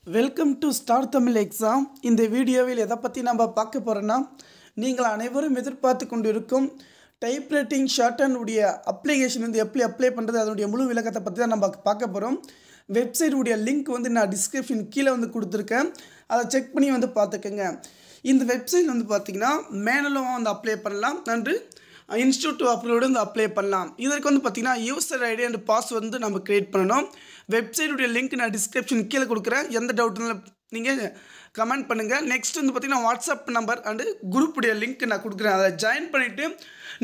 Welcome to star Tamil exam. இந்த வீடியோவில் எதை பற்றி நம்ம பார்க்க போகிறோன்னா, நீங்கள் அனைவரும் எதிர்பார்த்து கொண்டிருக்கும் டைப்ரைட்டிங் ஷார்ட்ஹேண்ட் உடைய அப்ளிகேஷன் வந்து எப்படி அப்ளை பண்ணுறது, அதனுடைய முழு விளக்கத்தை பற்றி தான் நம்ம பார்க்க போகிறோம். வெப்சைட் உடைய லிங்க் வந்து நான் டிஸ்கிரிப்ஷன் கீழே வந்து கொடுத்துருக்கேன், அதை செக் பண்ணி வந்து பார்த்துக்கோங்க. இந்த வெப்சைட் வந்து பார்த்திங்கன்னா மேனுவலாக வந்து அப்ளை பண்ணலாம் அண்டு இன்ஸ்டியூட் அப்லோடு வந்து அப்ளை பண்ணலாம். இதற்கு வந்து பார்த்திங்கன்னா யூசர் ஐடி அண்ட் பாஸ்வேர்ட் வந்து நம்ம க்ரியேட் பண்ணணும். வெப்சைட்டுடைய லிங்க் நான் டிஸ்கிரிப்ஷன் கீழே கொடுக்குறேன், எந்த டவுட்னாலும் நீங்கள் கமெண்ட் பண்ணுங்கள். நெக்ஸ்ட் வந்து பார்த்திங்கன்னா வாட்ஸ்அப் நம்பர் அண்டு குரூப்புடைய லிங்க் நான் கொடுக்குறேன், அதை ஜாயின் பண்ணிவிட்டு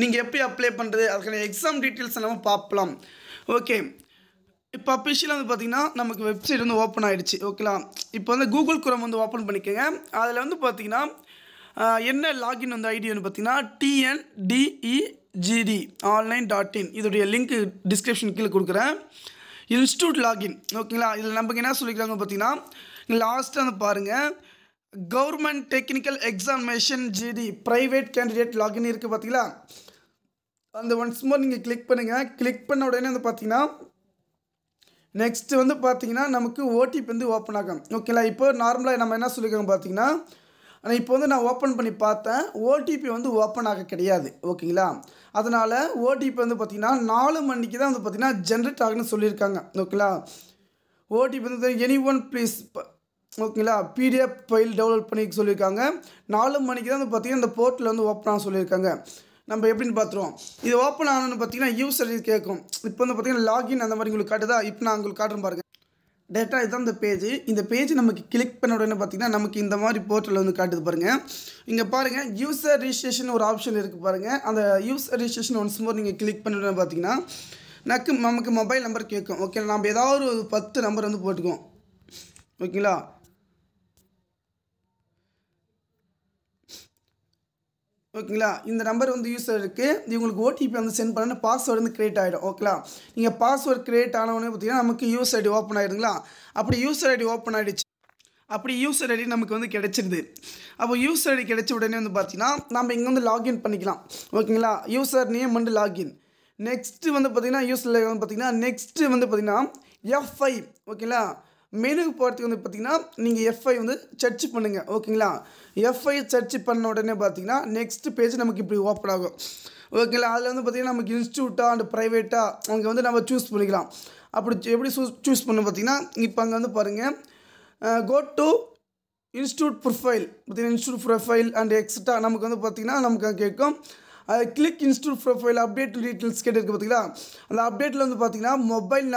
நீங்கள் எப்படி அப்ளை பண்ணுறது, அதுக்கான எக்ஸாம் டீட்டெயில்ஸ் நம்ம பார்க்கலாம். ஓகே, இப்போ அஃபிஷியலாக வந்து பார்த்திங்கன்னா நமக்கு வெப்சைட் வந்து ஓப்பன் ஆகிடுச்சு. ஓகேங்களா, இப்போ வந்து கூகுள் குரோம் வந்து ஓப்பன் பண்ணிக்கோங்க. அதில் வந்து பார்த்திங்கன்னா என்ன லாகின் வந்து ஐடி வந்து பார்த்திங்கன்னா TNDEGD online.in, இதோடைய லிங்க் டிஸ்கிரிப்ஷன் கீழே கொடுக்குறேன். Institute login. ஓகேங்களா, இதில் நமக்கு என்ன சொல்லிக்கிறாங்க பார்த்தீங்கன்னா, லாஸ்ட்டாக வந்து பாருங்கள், government technical examination GD private candidate login இருக்குது பார்த்தீங்களா, அந்த ஒன்ஸ் மோர் நீங்கள் கிளிக் பண்ணுங்கள். கிளிக் பண்ண உடனே வந்து பார்த்தீங்கன்னா நெக்ஸ்ட்டு வந்து பார்த்தீங்கன்னா நமக்கு OTP வந்து ஓப்பன் ஆகும். ஓகேங்களா, இப்போ நார்மலாக நம்ம என்ன சொல்லியிருக்காங்க பார்த்தீங்கன்னா, ஆனால் இப்போ வந்து நான் ஓப்பன் பண்ணி பார்த்தேன், OTP வந்து ஓப்பன் ஆக கிடையாது. ஓகேங்களா, அதனால் OTP வந்து பார்த்திங்கன்னா 4 மணிக்கு தான் வந்து பார்த்திங்கன்னா ஜென்ரேட் ஆகுன்னு சொல்லியிருக்காங்க. ஓகேங்களா, OTP வந்து எனி ஒன் ப்ளீஸ், ஓகேங்களா, PDF ஃபைல் டவுன்லோட் பண்ணி சொல்லியிருக்காங்க. 4 மணிக்கு தான் வந்து பார்த்திங்கன்னா இந்த போர்ட்டில் வந்து ஓப்பன் ஆக சொல்லியிருக்காங்க. நம்ம எப்படின்னு பார்த்துருவோம். இது ஓப்பன் ஆகணும்னு பார்த்தீங்கன்னா யூசர் இது கேட்கும். இப்போ வந்து பார்த்திங்கன்னா லாகின் அந்த மாதிரி உங்களுக்கு காட்டுதா, இப்போ நான் உங்களுக்கு காட்டுறேன் பாருங்கள். டேட்டா இதுதான் இந்த பேஜ். இந்த பேஜ் நமக்கு கிளிக் பண்ண உடனே பார்த்திங்கன்னா நமக்கு இந்த மாதிரி போர்ட்டலில் வந்து காட்டுது பாருங்கள். இங்கே பாருங்கள், யூசர் ரிஜிஸ்ட்ரேஷன் ஒரு ஆப்ஷன் இருக்குது பாருங்கள். அந்த யூசர் ரிஜிஸ்ட்ரேஷன் ஒன்ஸ் மோர் நீங்கள் கிளிக் பண்ண உடனே பார்த்தீங்கன்னா நமக்கு மொபைல் நம்பர் கேட்கும். ஓகே, நம்ம ஏதாவது ஒரு 10 நம்பர் வந்து போட்டுக்குவோம். ஓகேங்களா, ஓகேங்களா, இந்த நம்பர் வந்து யூஸர் இருக்குது, இவங்களுக்கு OTP வந்து சென்ட் பண்ண பாஸ்வேர்டு வந்து க்ரியேட் ஆகிடும். ஓகேங்களா, நீங்கள் பாஸ்வேர்டு க்ரியேட் ஆனவொடனே பார்த்தீங்கன்னா நமக்கு யூசர் ஐடி ஓப்பன் ஆகிடுங்களா. அப்படி யூசர் ஐடி ஓப்பன் ஆகிடுச்சு, அப்படி யூசர் ஐடி நமக்கு வந்து கிடச்சிருது. அப்போ யூசர் ஐடி கிடச்ச உடனே வந்து பார்த்தீங்கன்னா நம்ம இங்கே வந்து லாகின் பண்ணிக்கலாம். ஓகேங்களா, யூசர் நேம் வந்து லாகின். நெக்ஸ்ட்டு வந்து பார்த்திங்கன்னா யூசர் வந்து பார்த்திங்கன்னா நெக்ஸ்ட்டு வந்து பார்த்திங்கன்னா F5. ஓகேங்களா, மெனுக்கு போகிறதுக்கு வந்து பார்த்திங்கன்னா நீங்கள் F5 வந்து சர்ச் பண்ணுங்கள். ஓகேங்களா, F5 சர்ச் பண்ண உடனே பார்த்திங்கன்னா நெக்ஸ்ட் பேஜ் நமக்கு இப்படி ஓப்பன் ஆகும். ஓகேங்களா, அதில் வந்து பார்த்திங்கன்னா நமக்கு இன்ஸ்டியூட்டாக அண்ட் ப்ரைவேட்டாக அங்கே வந்து நம்ம சூஸ் பண்ணிக்கலாம். அப்படி எப்படி சூஸ் பண்ண பார்த்திங்கன்னா இப்போ அங்கே வந்து பாருங்கள், கோ டு இன்ஸ்டியூட் ப்ரொஃபைல் பார்த்திங்கன்னா இன்ஸ்டியூட் ப்ரொஃபைல் அண்ட் எக்ஸட்ரா நமக்கு வந்து பார்த்திங்கன்னா நமக்கு கேட்கும். அது click institute profile update details கேட்டிருக்கு பார்த்தீங்களா. அந்த அப்டேட்டில் வந்து பார்த்திங்கன்னா மொபைல்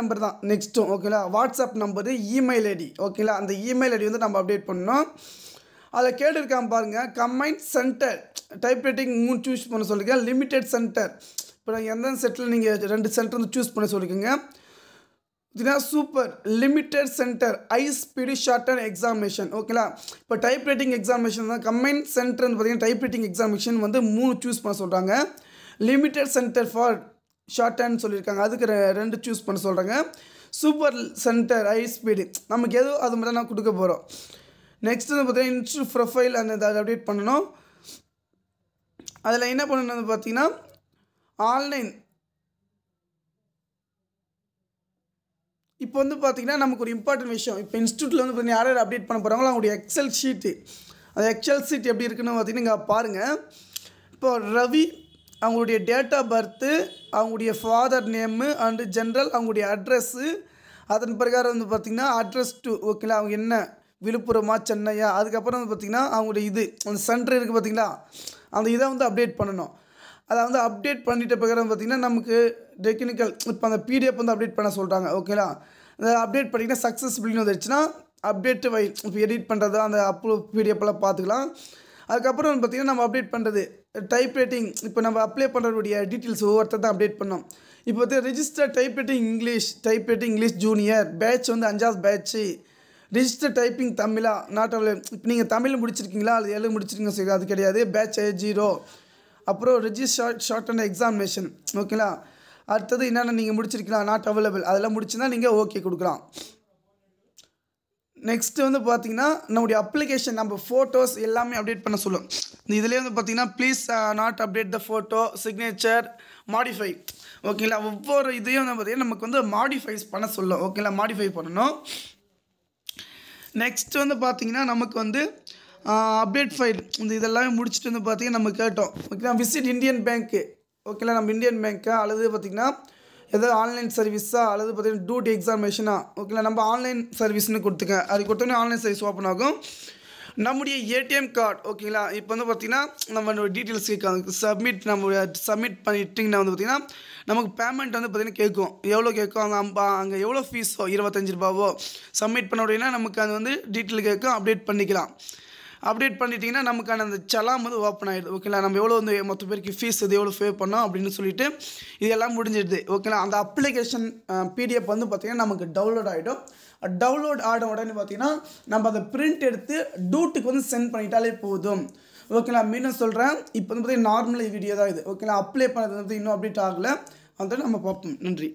நம்பர் தான் நெக்ஸ்ட்டும். ஓகேங்களா, வாட்ஸ்அப் நம்பரு, இமெயில் ஐடி. ஓகேங்களா, அந்த இமெயில் ஐடி வந்து நம்ம அப்டேட் பண்ணணும். அதில் கேட்டிருக்காம பாருங்கள், கம்பைன் சென்டர் டைப்ரைட்டிங் 3 சூஸ் பண்ண சொல்லியிருக்கேன். லிமிடெட் சென்டர், இப்போ நான் எந்த செட்டில் நீங்கள் 2 சென்டர் வந்து சூஸ் பண்ண சொல்லியிருக்கீங்க. இதுதான் super limited centre high speed shorthand examination. ஓகேங்களா, இப்போ டைப்ரைட்டிங் எக்ஸாமினேஷன் தான் கம்பைன் சென்டர் வந்து பார்த்திங்கன்னா டைப்ரைட்டிங் எக்ஸாமினேஷன் வந்து 3 சூஸ் பண்ண சொல்கிறாங்க. லிமிடெட் சென்டர் ஃபார் ஷார்ட்ஹேண்ட் சொல்லியிருக்காங்க, அதுக்கு 2 சூஸ் பண்ண சொல்கிறாங்க. சூப்பர் சென்டர் ஹை ஸ்பீடு நமக்கு எதுவும் அது மட்டும் நான் கொடுக்க போகிறோம். நெக்ஸ்ட் வந்து பார்த்திங்கன்னா இன்ஸ்டியூட் ப்ரொஃபைல் அந்த அதை அப்டேட் பண்ணணும். அதில் என்ன பண்ணணும் பார்த்திங்கன்னா ஆன்லைன். இப்போ வந்து பார்த்திங்கன்னா நமக்கு ஒரு இம்பார்ட்டன்ட் விஷயம், இப்போ இன்ஸ்டியூட்டில் வந்து பார்த்திங்கன்னா யார் அப்டேட் பண்ண போகிறாங்களோ அவங்களுடைய எக்ஸல் ஷீட்டு, அந்த எக்ஸல் ஷீட் எப்படி இருக்குன்னு பார்த்திங்கன்னா இங்கே பாருங்கள். இப்போ ரவி அவங்களுடைய டேட் ஆஃப் பர்த்து, அவங்களுடைய ஃபாதர் நேமு அண்டு ஜென்ரல், அவங்களுடைய அட்ரெஸ்ஸு, அதன் பிரகாரம் வந்து பார்த்திங்கன்னா அட்ரஸ் டு. ஓகேங்களா, அவங்க என்ன விழுப்புரமா சென்னையா, அதுக்கப்புறம் வந்து பார்த்திங்கன்னா அவங்களுடைய அந்த சென்டர் இருக்குது பார்த்திங்களா, அந்த இதை வந்து அப்டேட் பண்ணணும். அதை வந்து அப்டேட் பண்ணிட்ட பிரகாரம் பார்த்திங்கன்னா நமக்கு டெக்னிக்கல் இப்போ அந்த PDF வந்து அப்டேட் பண்ண சொல்கிறாங்க. ஓகேங்களா, அதை அப்டேட் பண்ணிங்கன்னா சக்ஸஸ்ஃபுல்னு வந்துடுச்சுன்னா அப்டேட்டு இப்போ எடிட் பண்ணுறது அந்த PDF எல்லாம் பார்த்துக்கலாம். அதுக்கப்புறம் வந்து பார்த்திங்கன்னா நம்ம அப்டேட் பண்ணுறது டைப்ரைட்டிங், இப்போ நம்ம அப்ளை பண்ணுறதுடைய டீட்டெயில்ஸ் ஒவ்வொருத்தர் தான் அப்டேட் பண்ணோம். இப்போ வந்து register typewriting English junior batch வந்து 5வது பேட்ச்சு, ரிஜிஸ்டர் டைப்பிங் தமிழா நாட் அவைலபிள். இப்போ நீங்கள் தமிழ் முடிச்சிருக்கீங்களா, அது எழுத முடிச்சிருக்கீங்க சரி, அது கிடையாது, பேட்ச் 0. அப்புறம் ரெஜிஸ்டர் ஷார்ட்ஹேண்ட் எக்ஸாமினேஷன். ஓகேங்களா, அடுத்தது என்னென்ன நீங்கள் முடிச்சிருக்கலாம் நாட் அவைலபிள், அதெல்லாம் முடிச்சுன்னா நீங்கள் ஓகே கொடுக்கலாம். நெக்ஸ்ட்டு வந்து பார்த்திங்கன்னா நம்முடைய அப்ளிகேஷன் நம்ம ஃபோட்டோஸ் எல்லாமே அப்டேட் பண்ண சொல்லும். இதிலே வந்து பார்த்திங்கன்னா please not update the photo signature modify. ஓகேங்களா, ஒவ்வொரு இதையும் வந்து பார்த்திங்கன்னா நமக்கு வந்து மாடிஃபைஸ் பண்ண சொல்லும். ஓகேங்களா, மாடிஃபை பண்ணணும். நெக்ஸ்ட் வந்து பார்த்தீங்கன்னா நமக்கு வந்து அப்டேட் ஃபைல் இதெல்லாம் முடிச்சுட்டு வந்து பார்த்தீங்கன்னா நம்ம கேட்டோம் ஓகேங்களா. விசிட் இந்தியன் பேங்க்கு ஓகேங்களா. நம்ம இந்தியன் பேங்க்கா அல்லது பார்த்திங்கன்னா ஏதோ ஆன்லைன் சர்வீஸா அல்லது பார்த்திங்கன்னா டியூட்டி எக்ஸாமினேஷனா ஓகேங்களா. நம்ம ஆன்லைன் சர்வீஸ்னு கொடுத்துக்க, அது கொடுத்தோன்னே ஆன்லைன் சர்வீஸ் ஓப்பன் ஆகும். நம்முடைய ஏடிஎம் கார்டு ஓகேங்களா. இப்போ வந்து பார்த்திங்கன்னா நம்ம டீட்டெயில்ஸ் கேட்காங்க. நம்ம சப்மிட் பண்ணிட்டிங்கன்னா வந்து பார்த்திங்கன்னா நமக்கு பேமெண்ட் வந்து பார்த்திங்கன்னா கேட்கும். எவ்வளோ கேட்கும் அங்கே எவ்வளோ ஃபீஸோ 25 ரூபாவோ சப்மிட் பண்ண உடனே நமக்கு அது வந்து டீட்டெயில் கேட்கும். அப்டேட் பண்ணிக்கலாம். அப்டேட் பண்ணிட்டீங்கன்னா நமக்கான அந்த சலாம் வந்து ஓப்பன் ஆகிடுது ஓகேங்களா. நம்ம எவ்வளோ வந்து மொத்த பேருக்கு ஃபீஸ் இது எவ்வளோ பே பண்ணோம் அப்படின்னு சொல்லிட்டு இதெல்லாம் முடிஞ்சிடுது ஓகேங்களா. அந்த அப்ளிகேஷன் பிடிஎஃப் வந்து பார்த்திங்கன்னா நமக்கு டவுன்லோட் ஆகிடும். டவுன்லோட் ஆன உடனே பார்த்திங்கன்னா நம்ம அதை பிரிண்ட் எடுத்து டூட்டுக்கு வந்து சென்ட் பண்ணிட்டாலே போதும் ஓகேங்களா. மீண்டும் சொல்கிறேன், இப்போ வந்து பார்த்திங்கன்னா நார்மல் வீடியோ தான் இது ஓகேங்களா. அப்ளை பண்ணது வந்து இன்னும் அப்டேட் ஆகலை, அதை நம்ம பார்ப்போம். நன்றி.